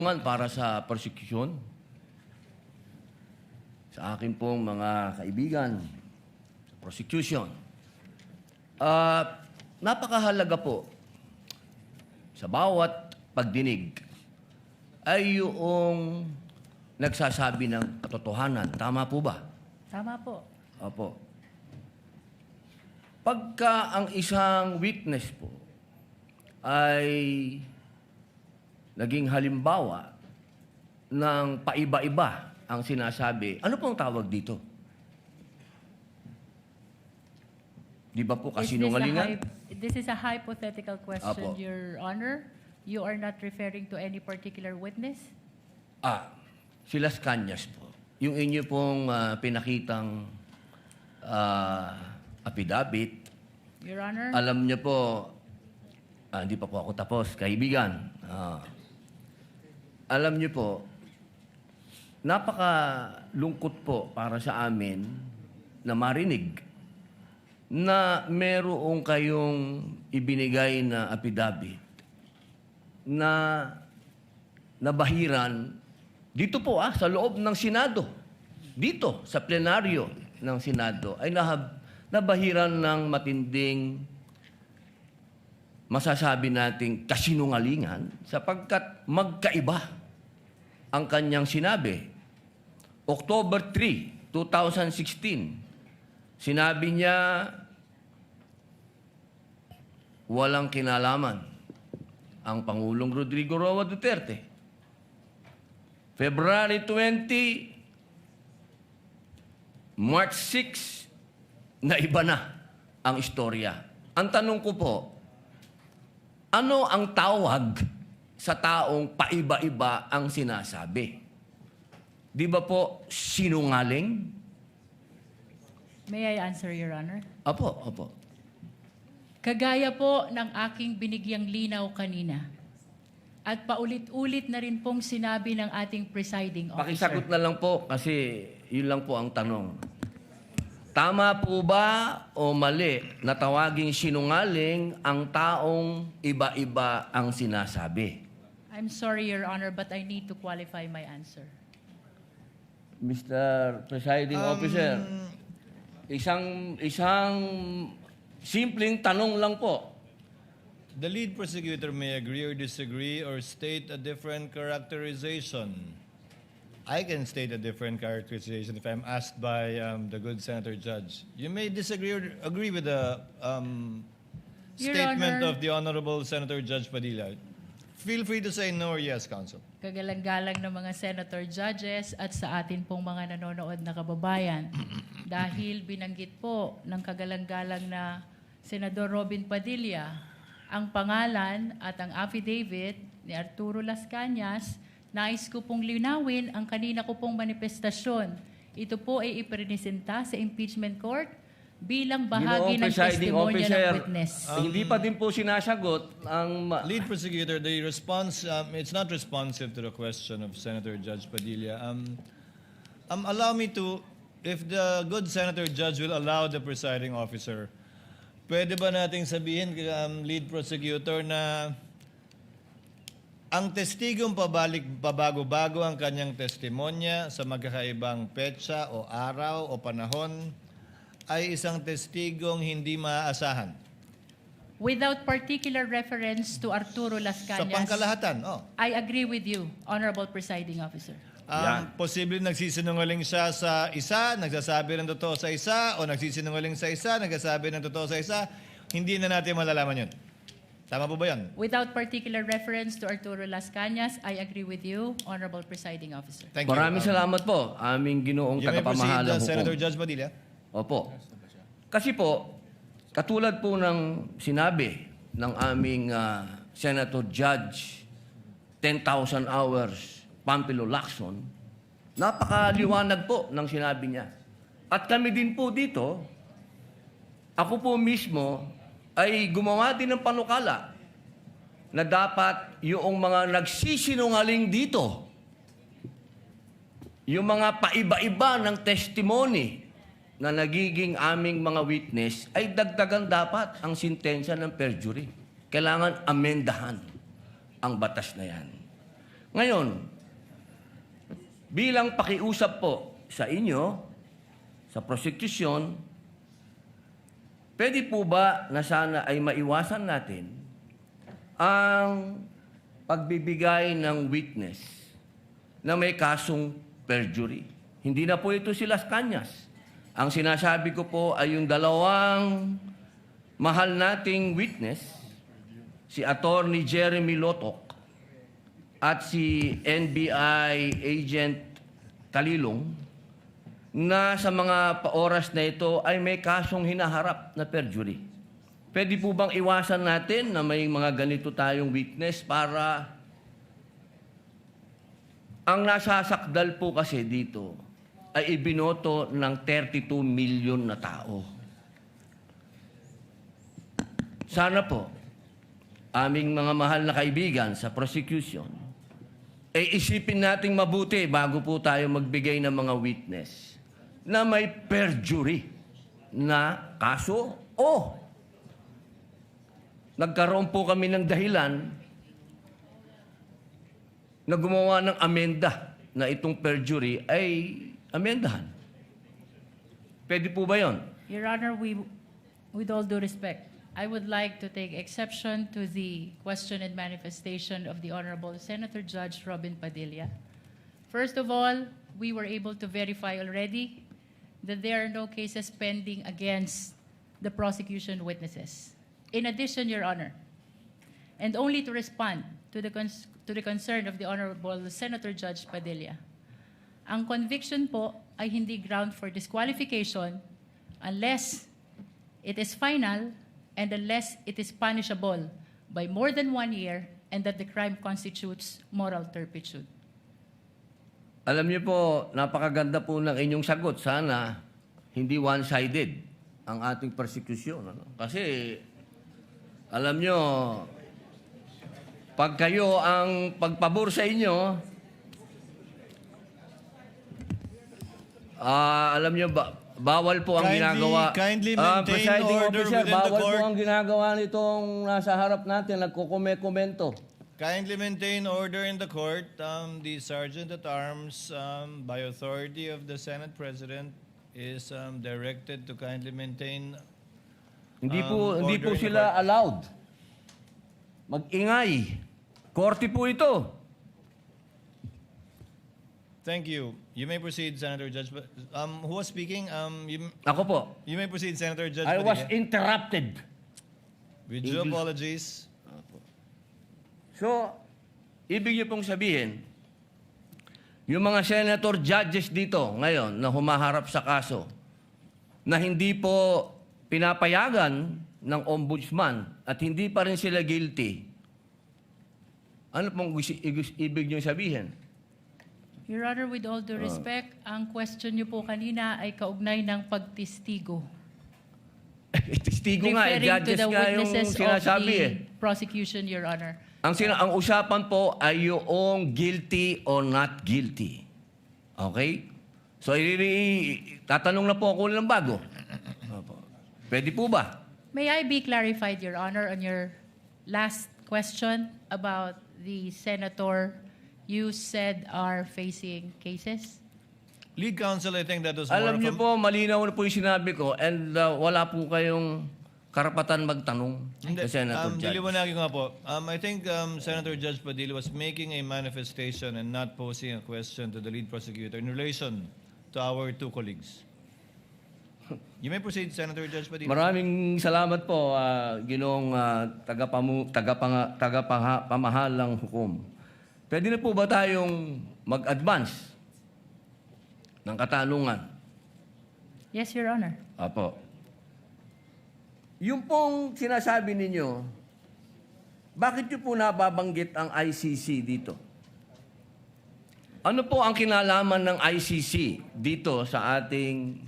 para sa persecution sa akin pong mga kaibigan sa prosecution. Napakahalaga po sa bawat pagdinig ay yung nagsasabi ng katotohanan. Tama po ba? Tama po. Opo. Pagka ang isang witness po ay naging halimbawa ng paiba-iba ang sinasabi, ano pong tawag dito? Di ba po kasinungalingan? This is a hypothetical question, Apo. Your Honor. You are not referring to any particular witness? Si Las Cañas po. Yung inyo pong pinakitang affidavit, Your Honor? alam niyo po, hindi pa po ako tapos, kaibigan. Alam niyo po, napakalungkot po para sa amin na marinig na merong kayong ibinigay na affidavit na nabahiran dito po sa loob ng Senado. Dito, sa plenaryo ng Senado, ay nabahiran ng matinding masasabi nating kasinungalingan sapagkat magkaiba ang kanyang sinabi. October 3, 2016, sinabi niya walang kinalaman ang Pangulong Rodrigo Roa Duterte. February 20, March 6, na iba na ang istorya. Ang tanong ko po, ano ang tawag sa taong paiba-iba ang sinasabi? Di ba po sinungaling? May I answer, Your Honor? Opo. Kagaya po ng aking binigyang linaw kanina at paulit-ulit na rin pong sinabi ng ating presiding officer. Pakisagot na lang po kasi yun lang po ang tanong. Tama po ba o mali na tawaging sinungaling ang taong iba-iba ang sinasabi? I'm sorry, Your Honor, but I need to qualify my answer. Mr. Presiding Officer, isang simpleng tanong lang po. The lead prosecutor may agree or disagree or state a different characterization. I can state a different characterization if I'm asked by the good Senator Judge. You may disagree or agree with the Your statement Honor. of the Honorable Senator Judge Padilla. Feel free to say no or yes, Counsel. Kagalang-galang ng mga senator judges at sa atin pong mga nanonood na kababayan. Dahil binanggit po ng kagalang-galang na Senador Robin Padilla ang pangalan at ang affidavit ni Arturo Las Cañas, nais ko pong linawin ang kanina ko pong manifestasyon. Ito po ay ipresenta sa impeachment court bilang bahagi ng testimonya ng witness. Hindi pa din po sinasagot ang... Lead prosecutor, the response, it's not responsive to the question of Senator Judge Padilla. Allow me to, if the good Senator Judge will allow the presiding officer, pwede ba nating sabihin, lead prosecutor, na ang testigong pabago-bago ang kanyang testimonya sa magkakaibang petsa o araw o panahon ay isang testigong hindi maaasahan? Without particular reference to Arturo Las Sa Cañas, pangkalahatan, I agree with you, Honorable Presiding Officer. Posible nagsisinungaling siya sa isa, nagsasabi ng totoo sa isa, o nagsisinungaling sa isa, nagsasabi ng totoo sa isa, hindi na natin malalaman yun. Tama po ba yan? Without particular reference to Arturo Las Cañas, I agree with you, Honorable Presiding Officer. Thank you. Maraming salamat po, aming ginoong You may proceed, tagapamahalang Senator hukom. Judge Padilla. Opo. Kasi po, katulad po ng sinabi ng aming Senator Judge, 10,000 hours, Pampilo Lacson, napakaliwanag po ng sinabi niya. At kami din po dito, ako po mismo ay gumawa din ng panukala na dapat yung mga nagsisinungaling dito, yung mga paiba-iba ng testimony na nagiging aming mga witness, ay dagdagan dapat ang sintensya ng perjury. Kailangan amendahan ang batas na yan. Ngayon, bilang pakiusap po sa inyo, sa prosecution, pwede po ba na sana ay maiwasan natin ang pagbibigay ng witness na may kasong perjury? Hindi na po ito si Las Cañas. Ang sinasabi ko po ay yung dalawang mahal nating witness, si Attorney Jeremy Lotok at si NBI Agent Talilong, na sa mga oras na ito ay may kasong hinaharap na perjury. Pwede po bang iwasan natin na may mga ganito tayong witness para ang nasasakdal po kasi dito ay ibinoto ng 32 million na tao. Sana po, aming mga mahal na kaibigan sa prosecution, ay isipin nating mabuti bago po tayo magbigay ng mga witness na may perjury na kaso o nagkaroon po kami ng dahilan na gumawa ng amenda na itong perjury ay amendahan. Pwede po ba yon? Your Honor, with all due respect, I would like to take exception to the question and manifestation of the Honorable Senator Judge Robin Padilla. First of all, we were able to verify already that there are no cases pending against the prosecution witnesses. In addition, Your Honor, and only to respond to the concern of the Honorable Senator Judge Padilla, ang conviction po ay hindi ground for disqualification unless it is final and unless it is punishable by more than 1 year and that the crime constitutes moral turpitude. Alam niyo po, napakaganda po ng inyong sagot. Sana hindi one-sided ang ating persecution. Ano? Kasi, alam niyo, pag kayo ang pagpabor sa inyo, alam niyo ba, bawal po ang ginagawa. Kindly maintain Presiding order officer, within the bawal court. po ang ginagawa nitong nasa harap natin, nagkukomento. Kindly maintain order in the court. The Sergeant at Arms, by authority of the Senate President, is directed to kindly maintain Hindi po order in the sila allowed. Mag-ingay. Korte po ito. Thank you. You may proceed, Senator Judge. Who was speaking? Ako po. You may proceed, Senator Judge. I was Padilla. interrupted. With due English. apologies. So, ibig niyo pong sabihin, yung mga senator judges dito ngayon na humaharap sa kaso, na hindi po pinapayagan ng ombudsman at hindi pa rin sila guilty, ano pong ibig niyo sabihin? Your Honor, with all due respect, ang question niyo po kanina ay kaugnay ng pagtistigo. Testigo nga, Referring to judges the nga yung witnesses of sinasabi the prosecution, Your Honor. Ang usapan po ay yung guilty or not guilty. Okay? So, tatanong na po ako ng bago. Pwede po ba? May I be clarified, Your Honor, on your last question about the senator you said are facing cases? Lead counsel, I think that was more Alam of niyo a- po, malinaw na po yung sinabi ko and wala po kayong karapatan magtanong Hindi. sa Senator Judge. Diliwanagin ko nga po. I think Senator Judge Padilla was making a manifestation and not posing a question to the lead prosecutor in relation to our two colleagues. You may proceed, Senator Judge Padilla. Maraming salamat po, Ginoong tagapamahalang hukom. Pwede na po ba tayong mag-advance ng katanungan? Yes, Your Honor. Apo. Yung pong sinasabi ninyo, bakit nyo po nababanggit ang ICC dito? Ano po ang kinalaman ng ICC dito sa ating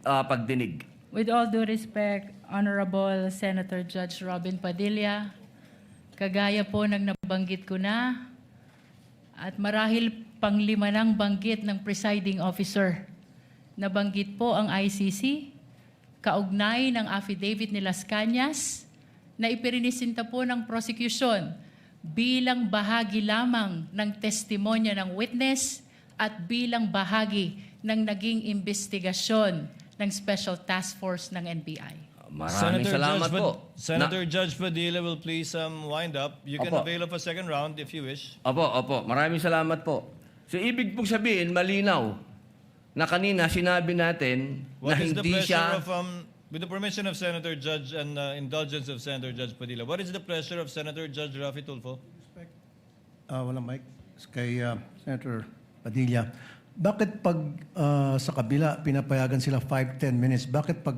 pagdinig? With all due respect, Honorable Senator Judge Robin Padilla, kagaya po ng nabanggit ko na, at marahil panglima ng banggit ng presiding officer, nabanggit po ang ICC, kaugnay ng affidavit ni Las Cañas, na ipirinisinta po ng prosecution bilang bahagi lamang ng testimonya ng witness at bilang bahagi ng naging investigasyon ng Special Task Force ng NBI. Maraming salamat po. Senator Judge Padilla will please wind up. You can Opo. avail of a second round if you wish. Opo. Maraming salamat po. So, ibig pong sabihin, malinaw na kanina sinabi natin na What is the hindi pressure siya... of, with the permission of Senator Judge and indulgence of Senator Judge Padilla, what is the pressure of Senator Judge Rafi Tulfo? Walang mic. Kay Senator Padilla. Bakit pag sa kabila pinapayagan sila 5-10 minutes, bakit pag